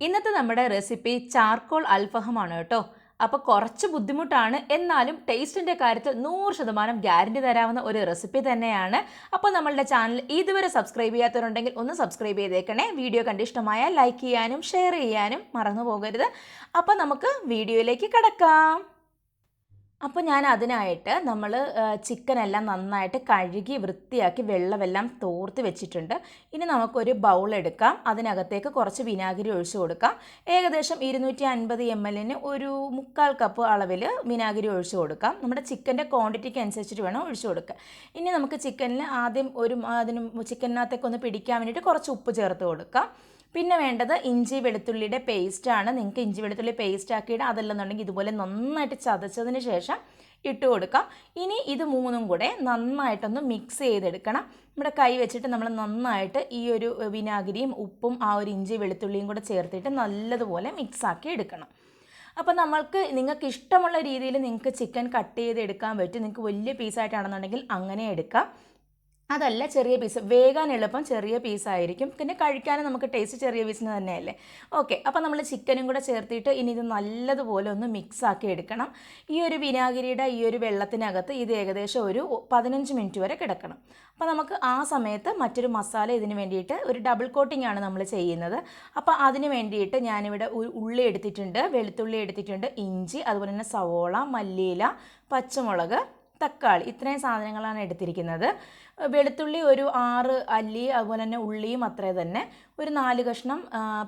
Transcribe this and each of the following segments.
ഇന്നത്തെ നമ്മുടെ recipe charcoal അൽഫഹമാണ് കേട്ടോ. അപ്പോൾ കുറച്ച് ബുദ്ധിമുട്ടാണ്, എന്നാലും ടേസ്റ്റിൻ്റെ കാര്യത്തിൽ 100% ഗ്യാരണ്ടി തരാവുന്ന ഒരു റെസിപ്പി തന്നെയാണ്. അപ്പോൾ നമ്മളുടെ ചാനൽ ഇതുവരെ സബ്സ്ക്രൈബ് ചെയ്യാത്തവരുണ്ടെങ്കിൽ ഒന്ന് സബ്സ്ക്രൈബ് ചെയ്തേക്കണേ. വീഡിയോ കണ്ട് ഇഷ്ടമായാൽ ലൈക്ക് ചെയ്യാനും ഷെയർ ചെയ്യാനും മറന്നു പോകരുത്. അപ്പോൾ നമുക്ക് വീഡിയോയിലേക്ക് കടക്കാം. അപ്പോൾ ഞാൻ അതിനായിട്ട് നമ്മൾ ചിക്കനെല്ലാം നന്നായിട്ട് കഴുകി വൃത്തിയാക്കി വെള്ളമെല്ലാം തോർത്ത് വെച്ചിട്ടുണ്ട്. ഇനി നമുക്കൊരു ബൗൾ എടുക്കാം. അതിനകത്തേക്ക് കുറച്ച് വിനാഗിരി ഒഴിച്ചു കൊടുക്കാം. ഏകദേശം 250 ml ഒരു 3/4 കപ്പ് അളവിൽ വിനാഗിരി ഒഴിച്ചു കൊടുക്കാം. നമ്മുടെ ചിക്കൻ്റെ ക്വാണ്ടിറ്റിക്ക് അനുസരിച്ചിട്ട് വേണം ഒഴിച്ചു കൊടുക്കുക. ഇനി നമുക്ക് ചിക്കനിൽ ആദ്യം ചിക്കനകത്തേക്ക് ഒന്ന് പിടിക്കാൻ വേണ്ടിയിട്ട് കുറച്ച് ഉപ്പ് ചേർത്ത് കൊടുക്കാം. പിന്നെ വേണ്ടത് ഇഞ്ചി വെളുത്തുള്ളിയുടെ പേസ്റ്റാണ്. നിങ്ങൾക്ക് ഇഞ്ചി വെളുത്തുള്ളി പേസ്റ്റ് ആക്കിയിട്ട് അതല്ലെന്നുണ്ടെങ്കിൽ ഇതുപോലെ നന്നായിട്ട് ചതച്ചതിന് ശേഷം ഇട്ട് കൊടുക്കാം. ഇനി ഇത് മൂന്നും കൂടെ നന്നായിട്ടൊന്ന് മിക്സ് ചെയ്തെടുക്കണം. നമ്മുടെ കൈ വെച്ചിട്ട് നമ്മൾ നന്നായിട്ട് ഈ ഒരു വിനാഗിരിയും ഉപ്പും ആ ഒരു ഇഞ്ചി വെളുത്തുള്ളിയും കൂടെ ചേർത്തിട്ട് നല്ലതുപോലെ മിക്സാക്കി എടുക്കണം. അപ്പോൾ നിങ്ങൾക്ക് ഇഷ്ടമുള്ള രീതിയിൽ നിങ്ങൾക്ക് ചിക്കൻ കട്ട് ചെയ്ത് എടുക്കാൻ പറ്റും. നിങ്ങൾക്ക് വലിയ പീസായിട്ടാണെന്നുണ്ടെങ്കിൽ അങ്ങനെ എടുക്കാം. അതല്ല ചെറിയ പീസ്, വേകാൻ എളുപ്പം ചെറിയ പീസായിരിക്കും. പിന്നെ കഴിക്കാനും നമുക്ക് ടേസ്റ്റ് ചെറിയ പീസിന് തന്നെയല്ലേ. ഓക്കെ, അപ്പോൾ നമ്മൾ ചിക്കനും കൂടെ ചേർത്തിട്ട് ഇനി ഇത് നല്ലതുപോലെ ഒന്ന് മിക്സാക്കി എടുക്കണം. ഈ ഒരു വിനാഗിരിയുടെ ഈ ഒരു വെള്ളത്തിനകത്ത് ഇത് ഏകദേശം ഒരു 15 മിനിറ്റ് വരെ കിടക്കണം. അപ്പോൾ നമുക്ക് ആ സമയത്ത് മറ്റൊരു മസാല ഇതിന് വേണ്ടിയിട്ട് ഒരു ഡബിൾ കോട്ടിംഗ് ആണ് നമ്മൾ ചെയ്യുന്നത്. അപ്പോൾ അതിന് വേണ്ടിയിട്ട് ഞാനിവിടെ ഉള്ളി എടുത്തിട്ടുണ്ട്, വെളുത്തുള്ളി എടുത്തിട്ടുണ്ട്, ഇഞ്ചി, അതുപോലെ തന്നെ സവോള, മല്ലിയില, പച്ചമുളക്, തക്കാളി, ഇത്രയും സാധനങ്ങളാണ് എടുത്തിരിക്കുന്നത്. വെളുത്തുള്ളി ഒരു 6 അല്ലി, അതുപോലെ തന്നെ ഉള്ളിയും അത്രേ തന്നെ. ഒരു 4 കഷ്ണം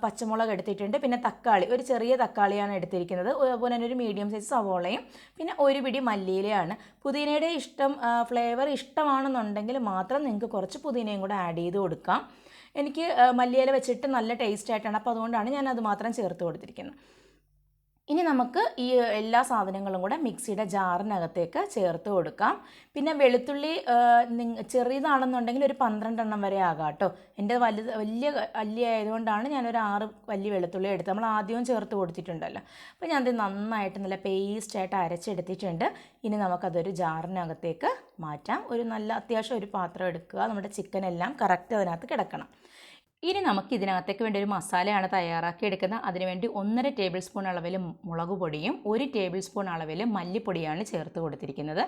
പച്ചമുളക് എടുത്തിട്ടുണ്ട്. പിന്നെ തക്കാളി, ഒരു ചെറിയ തക്കാളിയാണ് എടുത്തിരിക്കുന്നത്. അതുപോലെ തന്നെ ഒരു മീഡിയം സൈസ് സവോളയും, പിന്നെ ഒരു പിടി മല്ലിയിലയാണ്. പുതിനയുടെ ഫ്ലേവർ ഇഷ്ടമാണെന്നുണ്ടെങ്കിൽ മാത്രം നിങ്ങൾക്ക് കുറച്ച് പുതിനയും കൂടെ ആഡ് ചെയ്ത് കൊടുക്കാം. എനിക്ക് മല്ലിയില വെച്ചിട്ട് നല്ല ടേസ്റ്റ് ആയിട്ടാണ്, അപ്പോൾ അതുകൊണ്ടാണ് ഞാനത് മാത്രം ചേർത്ത് കൊടുത്തിരിക്കുന്നത്. ഇനി നമുക്ക് ഈ എല്ലാ സാധനങ്ങളും കൂടെ മിക്സിയുടെ ജാറിനകത്തേക്ക് ചേർത്ത് കൊടുക്കാം. പിന്നെ വെളുത്തുള്ളി ചെറിയതാണെന്നുണ്ടെങ്കിൽ ഒരു 12 എണ്ണം വരെ ആകാം കേട്ടോ. എൻ്റെ വലിയ അല്ലി ആയതുകൊണ്ടാണ് ഞാനൊരു 6 വലിയ വെളുത്തുള്ളി എടുത്ത് നമ്മൾ ആദ്യവും ചേർത്ത് കൊടുത്തിട്ടുണ്ടല്ലോ. അപ്പോൾ ഞാനത് നന്നായിട്ട് നല്ല പേസ്റ്റായിട്ട് അരച്ചെടുത്തിട്ടുണ്ട്. ഇനി നമുക്കതൊരു ജാറിനകത്തേക്ക് മാറ്റാം. അത്യാവശ്യം ഒരു പാത്രം എടുക്കുക. നമ്മുടെ ചിക്കനെല്ലാം കറക്റ്റ് അതിനകത്ത് കിടക്കണം. ഇനി നമുക്ക് ഇതിനകത്തേക്ക് വേണ്ടി ഒരു മസാലയാണ് തയ്യാറാക്കി എടുക്കുന്നത്. അതിനുവേണ്ടി 1.5 ടേബിൾ സ്പൂൺ അളവിൽ മുളക് പൊടിയും 1 ടേബിൾ സ്പൂൺ അളവിൽ മല്ലിപ്പൊടിയാണ് ചേർത്ത് കൊടുത്തിരിക്കുന്നത്.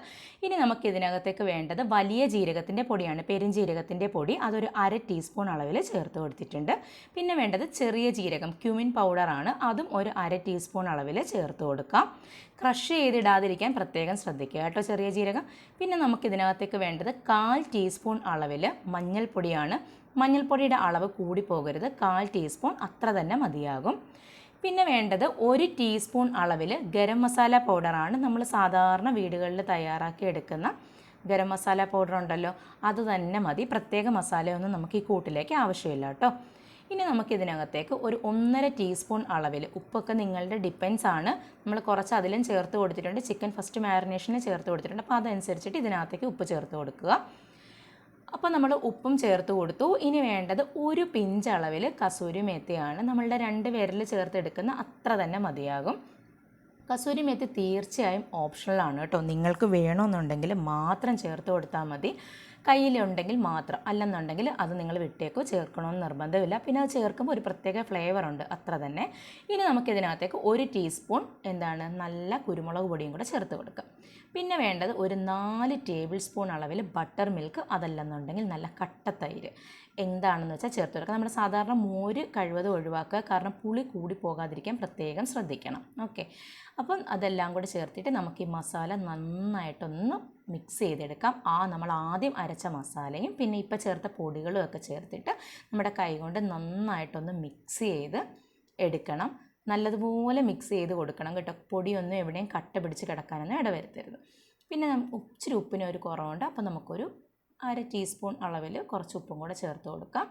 ഇനി നമുക്ക് ഇതിനകത്തേക്ക് വേണ്ടത് വലിയ ജീരകത്തിൻ്റെ പൊടിയാണ്, പെരുംജീരകത്തിൻ്റെ പൊടി. അതൊരു 1/2 ടീസ്പൂൺ അളവിൽ ചേർത്ത് കൊടുത്തിട്ടുണ്ട്. പിന്നെ വേണ്ടത് ചെറിയ ജീരകം, ക്യുമിൻ പൗഡറാണ്. അതും ഒരു 1/2 ടീസ്പൂൺ അളവിൽ ചേർത്ത് കൊടുക്കാം. ക്രഷ് ചെയ്തിടാതിരിക്കാൻ പ്രത്യേകം ശ്രദ്ധിക്കുക കേട്ടോ, ചെറിയ ജീരകം. പിന്നെ നമുക്കിതിനകത്തേക്ക് വേണ്ടത് 1/4 ടീസ്പൂൺ അളവിൽ മഞ്ഞൾപ്പൊടിയാണ്. മഞ്ഞൾപ്പൊടിയുടെ അളവ് കൂടി പോകരുത്, 1/4 ടീസ്പൂൺ അത്ര തന്നെ മതിയാകും. പിന്നെ വേണ്ടത് 1 ടീസ്പൂൺ അളവിൽ ഗരം മസാല പൗഡറാണ്. നമ്മൾ സാധാരണ വീടുകളിൽ തയ്യാറാക്കി എടുക്കുന്ന ഗരം മസാല പൗഡർ ഉണ്ടല്ലോ, അത് തന്നെ മതി. പ്രത്യേക മസാലയൊന്നും നമുക്ക് ഈ കൂട്ടിലേക്ക് ആവശ്യമില്ല കേട്ടോ. ഇനി നമുക്കിതിനകത്തേക്ക് ഒരു 1.5 ടീസ്പൂൺ അളവിൽ, ഉപ്പൊക്കെ നിങ്ങളുടെ ഡിപ്പെൻസ് ആണ്, നമ്മൾ കുറച്ച് അതിലും ചേർത്ത് കൊടുത്തിട്ടുണ്ട്. ചിക്കൻ ഫസ്റ്റ് മാരിനേഷന് ചേർത്ത് കൊടുത്തിട്ടുണ്ട്. അപ്പോൾ അതനുസരിച്ചിട്ട് ഇതിനകത്തേക്ക് ഉപ്പ് ചേർത്ത് കൊടുക്കുക. അപ്പോൾ നമ്മൾ ഉപ്പും ചേർത്ത് കൊടുത്തു. ഇനി വേണ്ടത് ഒരു പിഞ്ച് അളവിൽ കസൂരി മേത്തിയാണ്. നമ്മളുടെ 2 വിരൽ ചേർത്തെടുക്കുന്ന അത്ര തന്നെ മതിയാകും. കസൂരി മേത്തി തീർച്ചയായും ഓപ്ഷണലാണ് കേട്ടോ. നിങ്ങൾക്ക് വേണമെന്നുണ്ടെങ്കിൽ മാത്രം ചേർത്ത് കൊടുത്താൽ മതി. കയ്യിലുണ്ടെങ്കിൽ മാത്രം, അല്ലെന്നുണ്ടെങ്കിൽ അത് നിങ്ങൾ വിട്ടേക്കോ, ചേർക്കണമെന്ന് നിർബന്ധമില്ല. പിന്നെ അത് ചേർക്കുമ്പോൾ ഒരു പ്രത്യേക ഫ്ലേവറുണ്ട്, അത്ര തന്നെ. ഇനി നമുക്കിതിനകത്തേക്ക് 1 ടീസ്പൂൺ നല്ല കുരുമുളക് പൊടിയും കൂടെ ചേർത്ത് കൊടുക്കുക. പിന്നെ വേണ്ടത് ഒരു 4 ടേബിൾ സ്പൂൺ അളവിൽ ബട്ടർ മിൽക്ക്, അതല്ലെന്നുണ്ടെങ്കിൽ നല്ല കട്ടത്തൈര് എന്താണെന്ന് വെച്ചാൽ ചേർത്ത് കൊടുക്കുക. നമ്മുടെ സാധാരണ മോര് കഴിവതും ഒഴിവാക്കുക, കാരണം പുളി കൂടി പോകാതിരിക്കാൻ പ്രത്യേകം ശ്രദ്ധിക്കണം. ഓക്കെ, അപ്പം അതെല്ലാം കൂടെ ചേർത്തിട്ട് നമുക്ക് ഈ മസാല നന്നായിട്ടൊന്ന് മിക്സ് ചെയ്തെടുക്കാം. നമ്മൾ ആദ്യം അരച്ച മസാലയും പിന്നെ ഇപ്പോൾ ചേർത്ത പൊടികളും ഒക്കെ ചേർത്തിട്ട് നമ്മുടെ കൈ കൊണ്ട് നന്നായിട്ടൊന്ന് മിക്സ് ചെയ്ത് എടുക്കണം. നല്ലതുപോലെ മിക്സ് ചെയ്ത് കൊടുക്കണം കേട്ടോ. പൊടിയൊന്നും എവിടെയും കട്ട പിടിച്ച് കിടക്കാനൊന്നും ഇടവരുത്തരുത്. പിന്നെ ഇച്ചിരി ഉപ്പിന് ഒരു കുറവുണ്ട്, അപ്പോൾ നമുക്കൊരു 1/2 ടീസ്പൂൺ അളവിൽ കുറച്ച് ഉപ്പും കൂടെ ചേർത്ത് കൊടുക്കാം.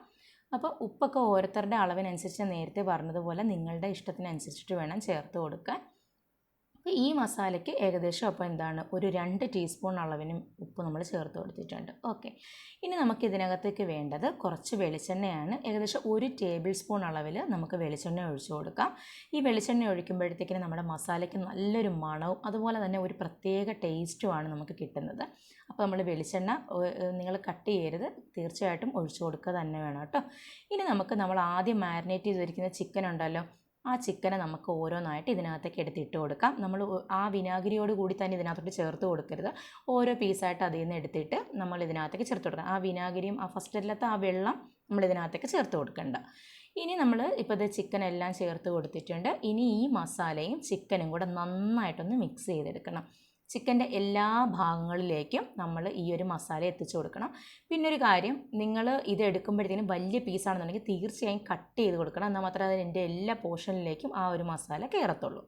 അപ്പോൾ ഉപ്പൊക്കെ ഓരോരുത്തരുടെ അളവിനനുസരിച്ച് നേരത്തെ പറഞ്ഞതുപോലെ നിങ്ങളുടെ ഇഷ്ടത്തിനനുസരിച്ചിട്ട് വേണം ചേർത്ത് കൊടുക്കാൻ. ഈ മസാലയ്ക്ക് ഏകദേശം അപ്പോൾ എന്താണ് ഒരു 2 ടീസ്പൂൺ അളവിന് ഉപ്പ് നമ്മൾ ചേർത്ത് കൊടുത്തിട്ടുണ്ട്. ഓക്കെ, ഇനി നമുക്ക് ഇതിനകത്തേക്ക് വേണ്ടത് കുറച്ച് വെളിച്ചെണ്ണയാണ്. ഏകദേശം 1 ടേബിൾ സ്പൂൺ അളവിൽ നമുക്ക് വെളിച്ചെണ്ണ ഒഴിച്ചു കൊടുക്കാം. ഈ വെളിച്ചെണ്ണ ഒഴിക്കുമ്പോഴത്തേക്കിന് നമ്മുടെ മസാലയ്ക്ക് നല്ലൊരു മണവും അതുപോലെ തന്നെ ഒരു പ്രത്യേക ടേസ്റ്റുമാണ് നമുക്ക് കിട്ടുന്നത്. അപ്പോൾ നമ്മൾ വെളിച്ചെണ്ണ നിങ്ങൾ കട്ട് ചെയ്യരുത്, തീർച്ചയായിട്ടും ഒഴിച്ചു കൊടുക്കുക തന്നെ വേണം കേട്ടോ. ഇനി നമ്മൾ ആദ്യം മാരിനേറ്റ് ചെയ്തിരിക്കുന്ന ചിക്കൻ ഉണ്ടല്ലോ, ആ ചിക്കനെ നമുക്ക് ഓരോന്നായിട്ട് ഇതിനകത്തേക്ക് എടുത്തിട്ട് കൊടുക്കാം. നമ്മൾ ആ വിനാഗിരിയോട് കൂടി തന്നെ ഇതിനകത്തോട്ട് ചേർത്ത് കൊടുക്കരുത്. ഓരോ പീസായിട്ട് അതിൽ നിന്ന് എടുത്തിട്ട് നമ്മൾ ഇതിനകത്തേക്ക് ചേർത്ത് കൊടുക്കണം. ആ വിനാഗിരിയും ആ ഫസ്റ്റിലത്തെ ആ വെള്ളം നമ്മൾ ഇതിനകത്തേക്ക് ചേർത്ത് കൊടുക്കണ്ട. ഇനി നമ്മൾ ഇപ്പോൾ ഇത് ചിക്കൻ എല്ലാം ചേർത്ത് കൊടുത്തിട്ടുണ്ട്. ഇനി ഈ മസാലയും ചിക്കനും കൂടെ നന്നായിട്ടൊന്ന് മിക്സ് ചെയ്തെടുക്കണം. ചിക്കൻ്റെ എല്ലാ ഭാഗങ്ങളിലേക്കും നമ്മൾ ഈ ഒരു മസാല എത്തിച്ചു കൊടുക്കണം. പിന്നൊരു കാര്യം, നിങ്ങൾ ഇത് എടുക്കുമ്പോഴത്തേനും വലിയ പീസാണെന്നുണ്ടെങ്കിൽ തീർച്ചയായും കട്ട് ചെയ്ത് കൊടുക്കണം. എന്നാൽ മാത്രമേ അതിൻ്റെ എല്ലാ പോർഷനിലേക്കും ആ ഒരു മസാല കയറത്തുള്ളൂ.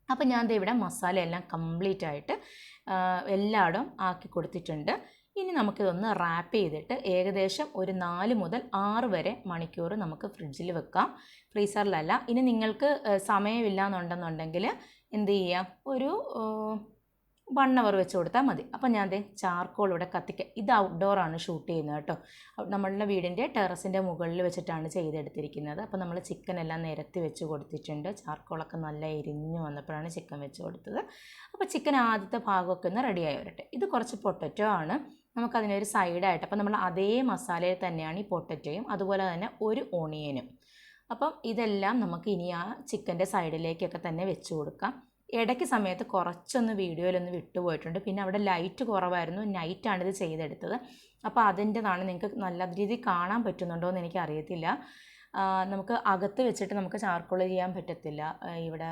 അപ്പോൾ ഞാൻ ഇവിടെ മസാല എല്ലാം കംപ്ലീറ്റ് ആയിട്ട് എല്ലായിടും ആക്കി കൊടുത്തിട്ടുണ്ട്. ഇനി നമുക്കിതൊന്ന് റാപ്പ് ചെയ്തിട്ട് ഏകദേശം ഒരു 4 മുതൽ 6 വരെ മണിക്കൂർ നമുക്ക് ഫ്രിഡ്ജിൽ വെക്കാം, ഫ്രീസറിലല്ല. ഇനി നിങ്ങൾക്ക് സമയമില്ല എന്നുണ്ടെന്നുണ്ടെങ്കിൽ എന്ത് ചെയ്യാം, ഒരു 1 അവർ വെച്ച് കൊടുത്താൽ മതി. അപ്പം ഞാൻ ചാർക്കോൾ ഇവിടെ കത്തിക്കുക. ഇത് ഔട്ട്ഡോറാണ് ഷൂട്ട് ചെയ്യുന്നത് കേട്ടോ. നമ്മളുടെ വീടിൻ്റെ ടെറസിൻ്റെ മുകളിൽ വെച്ചിട്ടാണ് ചെയ്തെടുത്തിരിക്കുന്നത്. അപ്പോൾ നമ്മൾ ചിക്കൻ എല്ലാം നിരത്തി വെച്ച് കൊടുത്തിട്ടുണ്ട്. ചാർക്കോളൊക്കെ നല്ല എരിഞ്ഞ് വന്നപ്പോഴാണ് ചിക്കൻ വെച്ച് കൊടുത്തത്. അപ്പോൾ ചിക്കൻ ആദ്യത്തെ ഭാഗമൊക്കെ ഒന്ന് റെഡിയായി വരട്ടെ. ഇത് കുറച്ച് പൊട്ടറ്റോ ആണ്, നമുക്കതിനൊരു സൈഡായിട്ട്. അപ്പോൾ നമ്മൾ അതേ മസാലയിൽ തന്നെയാണ് ഈ പൊട്ടറ്റോയും അതുപോലെ തന്നെ ഒരു ഓണിയനും. അപ്പം ഇതെല്ലാം നമുക്ക് ഇനി ആ ചിക്കൻ്റെ സൈഡിലേക്കൊക്കെ തന്നെ വെച്ച് കൊടുക്കാം. ഇടയ്ക്ക് സമയത്ത് കുറച്ചൊന്ന് വീഡിയോയിലൊന്ന് വിട്ടുപോയിട്ടുണ്ട്. പിന്നെ അവിടെ ലൈറ്റ് കുറവായിരുന്നു, നൈറ്റാണിത് ചെയ്തെടുത്തത്. അപ്പോൾ അതിൻ്റെതാണ്, നിങ്ങൾക്ക് നല്ല രീതിയിൽ കാണാൻ പറ്റുന്നുണ്ടോ എന്ന് എനിക്കറിയത്തില്ല. നമുക്ക് അകത്ത് വെച്ചിട്ട് നമുക്ക് ചാർക്കോൾ ചെയ്യാൻ പറ്റത്തില്ല, ഇവിടെ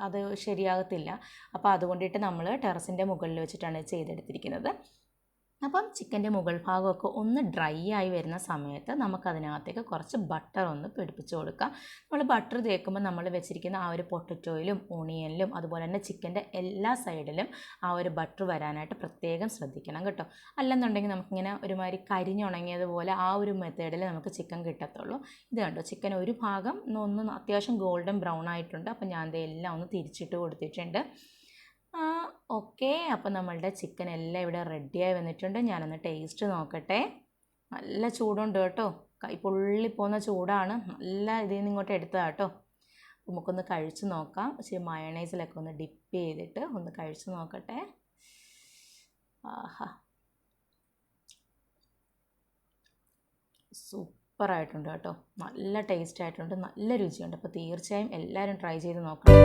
അത് ശരിയാകത്തില്ല. അപ്പോൾ അതുകൊണ്ടിട്ട് നമ്മൾ ടെറസിൻ്റെ മുകളിൽ വെച്ചിട്ടാണ് ചെയ്തെടുത്തിരിക്കുന്നത്. അപ്പം ചിക്കൻ്റെ മുകൾ ഭാഗമൊക്കെ ഒന്ന് ഡ്രൈ ആയി വരുന്ന സമയത്ത് നമുക്കതിനകത്തേക്ക് കുറച്ച് ബട്ടർ ഒന്ന് പിടിപ്പിച്ച് കൊടുക്കാം. നമ്മൾ ബട്ടർ തേക്കുമ്പോൾ നമ്മൾ വെച്ചിരിക്കുന്ന ആ ഒരു പൊട്ടറ്റോയിലും ഓണിയനിലും അതുപോലെ തന്നെ ചിക്കൻ്റെ എല്ലാ സൈഡിലും ആ ഒരു ബട്ടർ വരാനായിട്ട് പ്രത്യേകം ശ്രദ്ധിക്കണം കേട്ടോ. അല്ലെന്നുണ്ടെങ്കിൽ നമുക്കിങ്ങനെ ഒരുമാതിരി കരിഞ്ഞുണങ്ങിയതുപോലെ ആ ഒരു മെത്തേഡിൽ നമുക്ക് ചിക്കൻ കിട്ടത്തുള്ളൂ. ഇത് കണ്ടോ, ചിക്കൻ ഒരു ഭാഗം ഒന്ന് അത്യാവശ്യം ഗോൾഡൻ ബ്രൗൺ ആയിട്ടുണ്ട്. അപ്പം ഞാൻ എല്ലാം ഒന്ന് തിരിച്ചിട്ട് കൊടുത്തിട്ടുണ്ട്. ഓക്കെ, അപ്പോൾ നമ്മളുടെ ചിക്കൻ എല്ലാം ഇവിടെ റെഡിയായി വന്നിട്ടുണ്ട്. ഞാനൊന്ന് ടേസ്റ്റ് നോക്കട്ടെ. നല്ല ചൂടുണ്ട് കേട്ടോ, കൈ പൊള്ളിപ്പോകുന്ന ചൂടാണ്. നല്ല ഇതിൽ നിന്ന് ഇങ്ങോട്ട് എടുത്തതാണ് കേട്ടോ. നമുക്കൊന്ന് കഴിച്ച് നോക്കാം. ഇച്ചിരി മയണൈസിലൊക്കെ ഒന്ന് ഡിപ്പ് ചെയ്തിട്ട് ഒന്ന് കഴിച്ച് നോക്കട്ടെ. ആഹാ, സൂപ്പറായിട്ടുണ്ട് കേട്ടോ, നല്ല ടേസ്റ്റ് ആയിട്ടുണ്ട്, നല്ല രുചിയുണ്ട്. അപ്പോൾ തീർച്ചയായും എല്ലാവരും ട്രൈ ചെയ്ത് നോക്കണം.